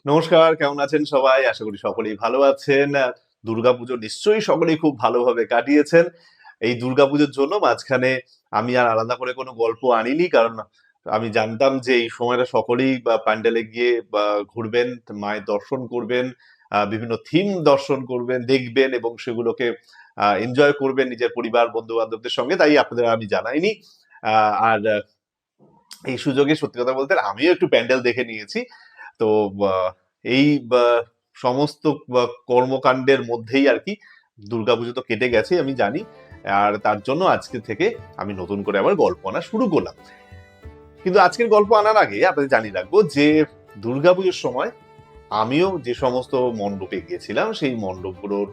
নমস্কার, কেমন আছেন সবাই? আশা করি সকলেই ভালো আছেন। দুর্গাপুজো নিশ্চয়ই সকলেই খুব ভালোভাবে কাটিয়েছেন। এই দুর্গাপুজোর জন্য মাঝখানে আমি আর আলাদা করে কোনো গল্প আনিনি। কারণ আমি জানতাম যে এই সময়টা সকলেই প্যান্ডেলে গিয়ে ঘুরবেন, মায়ের দর্শন করবেন, বিভিন্ন থিম দর্শন করবেন, দেখবেন এবং সেগুলোকে এনজয় করবেন নিজের পরিবার, বন্ধু-বান্ধবদের সঙ্গে। তাই আপনাদের আমি জানাইনি। আর এই সুযোগে সত্যি কথা বলতে আমিও একটু প্যান্ডেল দেখে নিয়েছি। তো বা এই বা সমস্ত কর্মকাণ্ডের মধ্যেই আরকি দুর্গাপুজো তো কেটে গেছে আমি জানি। আর তার জন্য আজকে থেকে আমি নতুন করে আবার গল্প আনা শুরু করলাম। কিন্তু আজকের গল্প আনার আগে আপনাদের জানিয়ে রাখবো যে দুর্গাপুজোর সময় আমিও যে সমস্ত মণ্ডপে গিয়েছিলাম সেই মণ্ডপগুলোর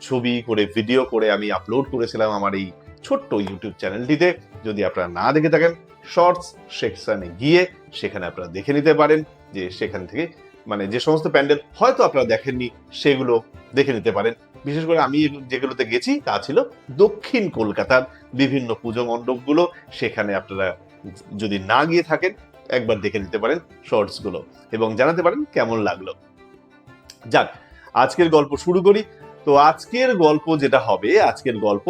ছবি করে ভিডিও করে আমি আপলোড করেছিলাম আমার এই ছোট্ট ইউটিউব চ্যানেলটিতে। যদি আপনারা না দেখে থাকেন শর্টস সেকশনে গিয়ে সেখানে আপনারা দেখে নিতে পারেন যে সেখান থেকে মানে যে সমস্ত প্যান্ডেল হয়তো আপনারা দেখেননি সেগুলো দেখে নিতে পারেন। বিশেষ করে আমি যেগুলোতে গেছি তা ছিল দক্ষিণ কলকাতার বিভিন্ন পুজো মণ্ডপগুলো। সেখানে আপনারা যদি না গিয়ে থাকেন একবার দেখে নিতে পারেন শর্টস গুলো এবং জানাতে পারেন কেমন লাগলো। যাক, আজকের গল্প শুরু করি। তো আজকের গল্প যেটা হবে, আজকের গল্প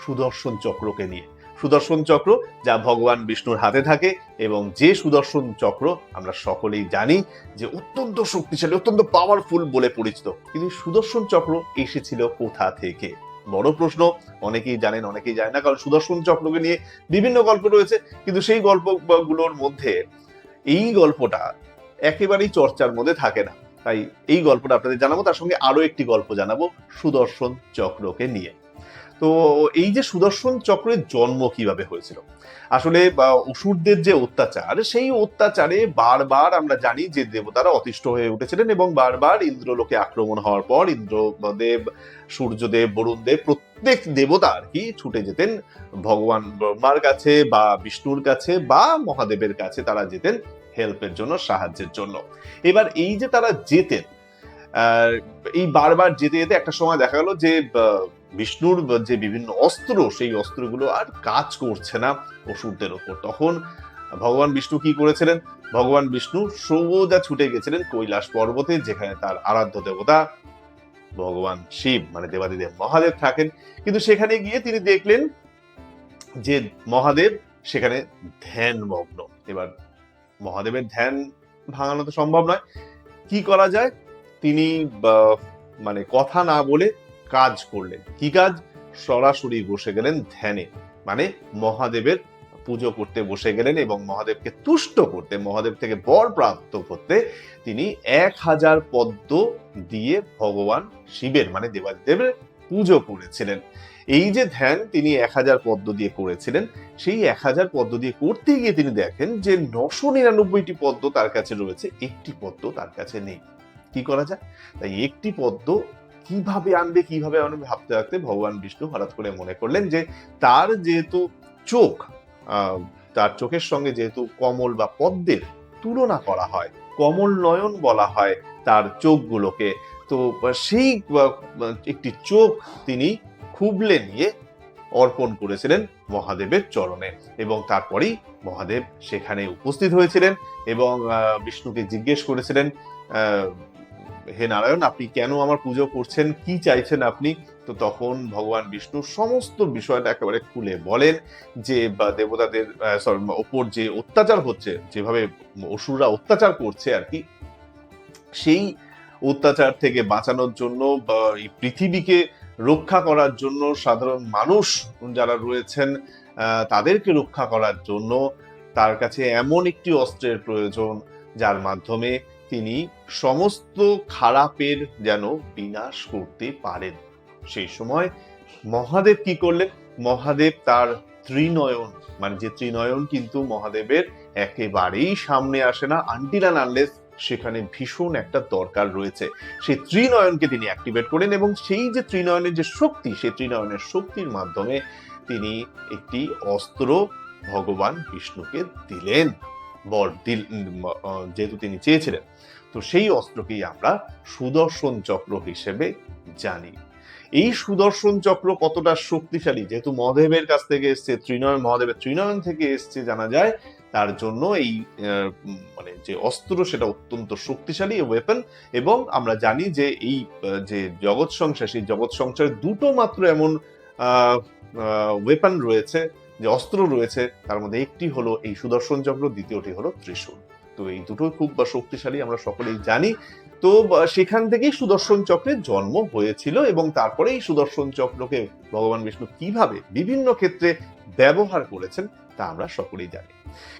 সুদর্শন চক্রকে নিয়ে। সুদর্শন চক্র যা ভগবান বিষ্ণুর হাতে থাকে এবং যে সুদর্শন চক্র আমরা সকলেই জানি যে অত্যন্ত শক্তিশালী, অত্যন্ত পাওয়ারফুল বলে পরিচিত। কিন্তু সুদর্শন চক্র এসেছিল কোথা থেকে? বড় প্রশ্ন। অনেকেই জানেন, অনেকেই জানেন না। কারণ সুদর্শন চক্রকে নিয়ে বিভিন্ন গল্প রয়েছে, কিন্তু সেই গল্পগুলোর মধ্যে এই গল্পটা একেবারেই চর্চার মধ্যে থাকে না। তাই এই গল্পটা আপনাদের জানাবো, তার সঙ্গে আরো একটি গল্প জানাবো সুদর্শন চক্রকে নিয়ে। তো এই যে সুদর্শন চক্রের জন্ম কিভাবে হয়েছিল? আসলে অসুরদের যে অত্যাচার, সেই অত্যাচারে বারবার আমরা জানি যে দেবতারা অতিষ্ঠ হয়ে উঠেছিলেন এবং বারবার ইন্দ্রলোকে আক্রমণ হওয়ার পর ইন্দ্রদেব, সূর্যদেব, বরুণদেব প্রত্যেক দেবতা আর কি ছুটে যেতেন ভগবান ব্রহ্মার কাছে বা বিষ্ণুর কাছে বা মহাদেবের কাছে তারা যেতেন হেল্পের জন্য, সাহায্যের জন্য। এবার এই যে তারা যেতেন, আহ, এই বারবার যেতে যেতে একটা সময় দেখা গেল যে বিষ্ণুর যে বিভিন্ন অস্ত্র সেই অস্ত্রগুলো আর কাজ করছে না অসুরদের ওপর। তখন ভগবান বিষ্ণু কি করেছিলেন? ভগবান বিষ্ণু সোজা ছুটে গেছিলেন কৈলাস পর্বতে, যেখানে তার আরাধ্য দেবতা ভগবান শিব মানে দেবাদিদেব মহাদেব থাকেন। কিন্তু সেখানে গিয়ে তিনি দেখলেন যে মহাদেব সেখানে ধ্যানমগ্ন। এবার মহাদেবের ধ্যান ভাঙানো তো সম্ভব নয়। কি করা যায়? তিনি মানে কথা না বলে কাজ করলেন। কি কাজ? সরাসরি বসে গেলেন ধ্যানে। মানে মহাদেবের পুজো করতে বসে গেলেন এবং মহাদেবকে তুষ্ট করতে, মহাদেব থেকে বর প্রাপ্ত করতে তিনি 1000 পদ্ম দিয়ে ভগবান শিবের মানে দেবাদেবের পুজো করেছিলেন। এই যে ধ্যান তিনি 1000 পদ্ম দিয়ে করেছিলেন, সেই 1000 পদ্ম দিয়ে করতে গিয়ে তিনি দেখেন যে 999টি পদ্ম তার কাছে রয়েছে, একটি পদ্ম তার কাছে নেই। কি করা যায়? তাই একটি পদ্ম কিভাবে আনবে ভাবতে ভাবতে ভগবান বিষ্ণু হঠাৎ করে মনে করলেন যে তার যেহেতু চোখ, তার চোখের সঙ্গে যেহেতু কমল বা পদ্মের তুলনা করা হয়, কমল নয়ন বলা হয় তার চোখগুলোকে, তো সেই একটি চোখ তিনি খুবলে নিয়ে অর্পণ করেছিলেন মহাদেবের চরণে এবং তারপরেই মহাদেব সেখানে উপস্থিত হয়েছিলেন এবং বিষ্ণুকে জিজ্ঞেস করেছিলেন, হে নারায়ণ, আপনি কেন আমার পুজো করছেন, কি চাইছেন আপনি? তো তখন ভগবান বিষ্ণু সমস্ত বিষয়টা একেবারে খুলে বলেন যে দেবতাদের ওপর যে অত্যাচার হচ্ছে, যেভাবে অসুররা অত্যাচার করছে আর কি, সেই অত্যাচার থেকে বাঁচানোর জন্য বা এই পৃথিবীকে রক্ষা করার জন্য, সাধারণ মানুষ যারা রয়েছেন তাদেরকে রক্ষা করার জন্য তার কাছে এমন একটি অস্ত্রের প্রয়োজন যার মাধ্যমে তিনি সমস্ত খারাপের যেন বিনাশ করতে পারেন। সেই সময় মহাদেব কি করলেন? মহাদেব তার ত্রিনয়ন মানে যে ত্রিনয়ন কিন্তু মহাদেবের একেবারেই সামনে আসে না আনটিল অ্যান্ড আনলেস সেখানে ভীষণ একটা দরকার রয়েছে, সেই ত্রিনয়নকে তিনি অ্যাক্টিভেট করেন এবং সেই যে ত্রিনয়নের যে শক্তি, সেই ত্রিনয়নের শক্তির মাধ্যমে তিনি একটি অস্ত্র ভগবান বিষ্ণুকে দিলেন, যেহেতু তিনি চেয়েছিলেন। তো সেই অস্ত্রকেই আমরা সুদর্শন চক্র হিসেবে জানি। এই সুদর্শন চক্র কতটা শক্তিশালী, যেহেতু মহাদেবের কাছ থেকে এসছে, মহাদেবের ত্রিনয়ন থেকে এসছে জানা যায়, তার জন্য এই মানে যে অস্ত্র সেটা অত্যন্ত শক্তিশালী ওয়েপন। এবং আমরা জানি যে এই যে জগৎ সংসার, সেই জগৎ সংসারে দুটো মাত্র এমন ওয়েপন রয়েছে, যে অস্ত্র রয়েছে, তার মধ্যে একটি হলো এই সুদর্শন চক্র, দ্বিতীয়টি হলো ত্রিশূল। তো এই দুটো খুব শক্তিশালী, আমরা সকলেই জানি। তো সেখান থেকেই সুদর্শন চক্রের জন্ম হয়েছিল, এবং তারপরে এই সুদর্শন চক্রকে ভগবান বিষ্ণু কিভাবে বিভিন্ন ক্ষেত্রে ব্যবহার করেছেন তা আমরা সকলেই জানি।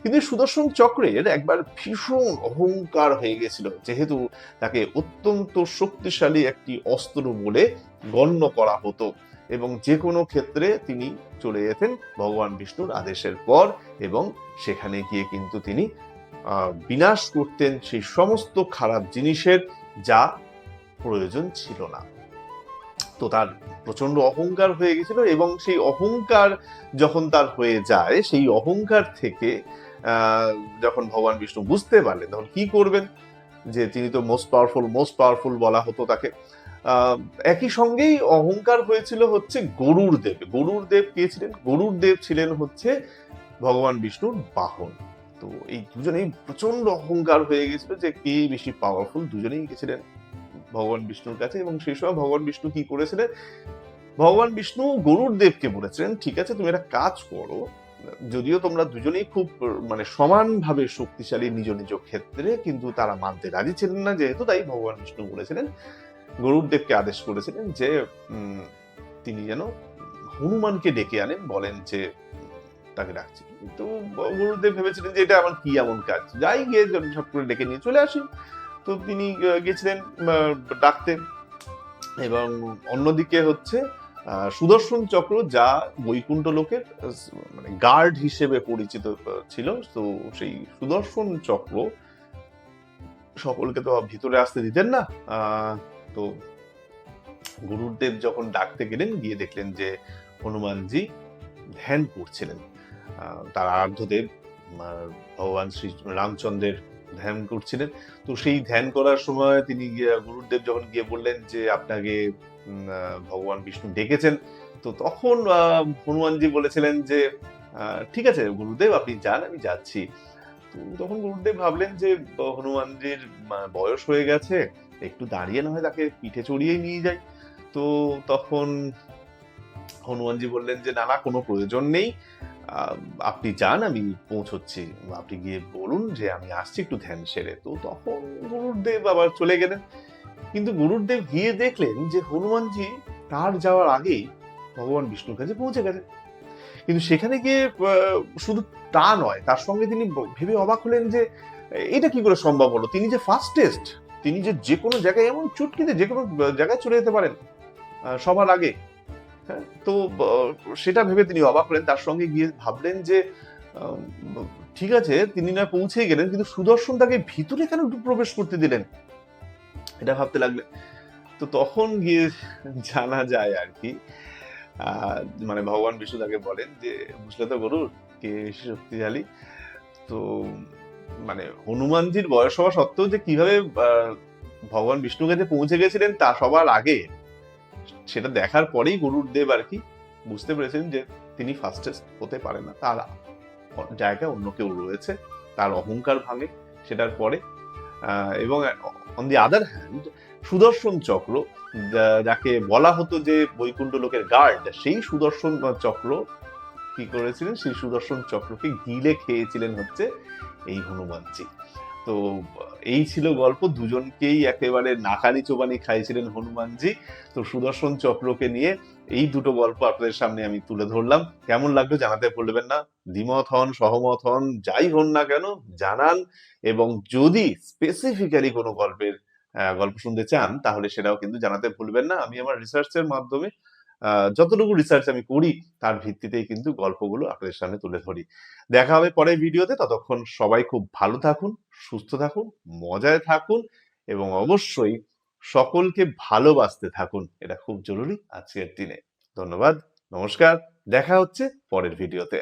কিন্তু সুদর্শন চক্রের একবার ভীষণ অহংকার হয়ে গেছিল, যেহেতু তাকে অত্যন্ত শক্তিশালী একটি অস্ত্র বলে গণ্য করা হতো, এবং যে কোনো ক্ষেত্রে তিনি চলে যেতেন ভগবান বিষ্ণুর আদেশের পর, এবং সেখানে গিয়ে কিন্তু তিনি বিনাশ করতেন সেই সমস্ত খারাপ জিনিসের যা প্রয়োজন ছিল না। তো তার প্রচন্ড অহংকার হয়ে গেছিল, এবং সেই অহংকার যখন তার হয়ে যায়, সেই অহংকার থেকে যখন ভগবান বিষ্ণু বুঝতে পারলেন, তখন কি করবেন, যে তিনি তো মোস্ট পাওয়ারফুল বলা হতো তাকে। একই সঙ্গেই অহংকার হয়েছিল হচ্ছে গরুর দেব কে ছিলেন? গরুর দেব ছিলেন হচ্ছে ভগবান বিষ্ণুর বাহন। তো এই দুজনেই প্রচন্ড অহংকার হয়ে গেছিল যে কে বেশি পাওয়ারফুল। দুজনেই গেছিলেন ভগবান বিষ্ণুর কাছে, এবং সেই সময় ভগবান বিষ্ণু কি করেছিলেন, ভগবান বিষ্ণু গরুর দেবকে বলেছিলেন, ঠিক আছে তুমি একটা কাজ করো, যদিও তোমরা দুজনেই খুব মানে সমানভাবে শক্তিশালী নিজ নিজ ক্ষেত্রে, কিন্তু তারা মানতে রাজি ছিলেন না, যেহেতু তাই ভগবান বিষ্ণু বলেছিলেন, গরুর দেবকে আদেশ করেছিলেন যে তিনি যেন হনুমানকে ডেকে আনেন, বলেন যে তাকে ডাকছি। তো গুরুদেব ভেবেছিলেন যে এটা আমার কি এমন কাজ, যাই গিয়ে সব করে ডেকে নিয়ে চলে আসি। তো তিনি গেছিলেন ডাকতে, এবং অন্যদিকে হচ্ছে সুদর্শন চক্র, যা বৈকুণ্ঠ লোকের মানে গার্ড হিসেবে পরিচিত ছিল। তো সেই সুদর্শন চক্র সকলকে তো ভিতরে আসতে দিতেন না। তো গুরুদেব যখন ডাকতে গেলেন, গিয়ে দেখলেন যে হনুমানজি ধ্যান করছিলেন। তার আরাধ্যদেব ভগবান শ্রী রামচন্দ্রের ধ্যান করছিলেন। তো সেই ধ্যান করার সময় তিনি গুরুদেব যখন গিয়ে বললেন যে আপনাকে ভগবান বিষ্ণু ডেকেছেন, তো তখন হনুমানজি বলেছিলেন যে ঠিক আছে গুরুদেব, আপনি যান, আমি যাচ্ছি। তো তখন গুরুদেব ভাবলেন যে হনুমানজির বয়স হয়ে গেছে, একটু দাঁড়িয়ে না হয় তাকে পিঠে চড়িয়ে নিয়ে যাই। তো তখন হনুমানজি বললেন যে না না, কোনো প্রয়োজন নেই, আপনি যান, আমি পৌঁছচ্ছি, আপনি গিয়ে বলুন যে আমি আসছি একটু ধ্যান সেরে। তো তখন গুরুদেব আবার চলে গেলেন। কিন্তু গুরুদেব গিয়ে দেখলেন যে হনুমানজি তার যাওয়ার আগেই ভগবান বিষ্ণুর কাছে পৌঁছে গেছে। কিন্তু সেখানে গিয়ে শুধু তা নয়, তার সঙ্গে তিনি ভেবে অবাক হলেন যে এটা কি করে সম্ভব হলো, তিনি যে ফাস্টেস্ট, তিনি যে কোনো জায়গায় এমন চুটকিতে যে কোনো জায়গায় চলে যেতে পারেন সবার আগে। হ্যাঁ, তো সেটা ভেবে তিনি অবাক হলেন। তার সঙ্গে গিয়ে ভাবলেন যে ঠিক আছে, তিনি না পৌঁছেই গেলেন, কিন্তু সুদর্শন তাকে ভিতরে কেন প্রবেশ করতে দিলেন, এটা ভাবতে লাগলেন। তো তখন গিয়ে জানা যায় আর কি, মানে ভগবান বিষ্ণু তাকে বলেন যে বুঝলে তো গরুর কে বেশি শক্তিশালী। তো মানে হনুমানজির বয়স হওয়া সত্ত্বেও যে কিভাবে ভগবান বিষ্ণুর কাছে পৌঁছে গেছিলেন তা সবার আগে, সেটা দেখার পরেই গুরুদেব আর কি বুঝতে পেরেছেন যে তিনি ফাস্টেস্ট হতে পারে না, তার জায়গায় অন্য কেউ রয়েছে। তার অহংকার ভাঙে সেটার পরে। এবং অন দি আদার হ্যান্ড, সুদর্শন চক্র, যাকে বলা হতো যে বৈকুণ্ঠ লোকের গার্ড, সেই সুদর্শন চক্র কি করেছিলেন, সেই সুদর্শন চক্রকে গিলে খেয়েছিলেন হচ্ছে এই হনুমানজি। তো এই ছিল গল্প, দুজনকেই একেবারে নাকানি চোবানি খাইছিলেন হনুমানজি। তো সুদর্শন চক্রকে নিয়ে এই দুটো গল্প আপনাদের সামনে আমি তুলে ধরলাম। কেমন লাগলো জানাতে ভুলবেন না। দ্বিমত হন, সহমত হন, যাই হন না কেন জানান। এবং যদি স্পেসিফিক্যালি কোনো গল্প শুনতে চান, তাহলে সেটাও কিন্তু জানাতে ভুলবেন না। আমি আমার রিসার্চের মাধ্যমে যতটুকু রিসার্চ আমি করি, তার ভিত্তিতেই কিন্তু গল্পগুলো আপনাদের সামনে তুলে ধরি। দেখা হবে পরের ভিডিওতে। ততক্ষণ সবাই খুব ভালো থাকুন, সুস্থ থাকুন, মজায় থাকুন, এবং অবশ্যই সকলকে ভালোবাসতে থাকুন। এটা খুব জরুরি আজকের দিনে। ধন্যবাদ, নমস্কার, দেখা হচ্ছে পরের ভিডিওতে।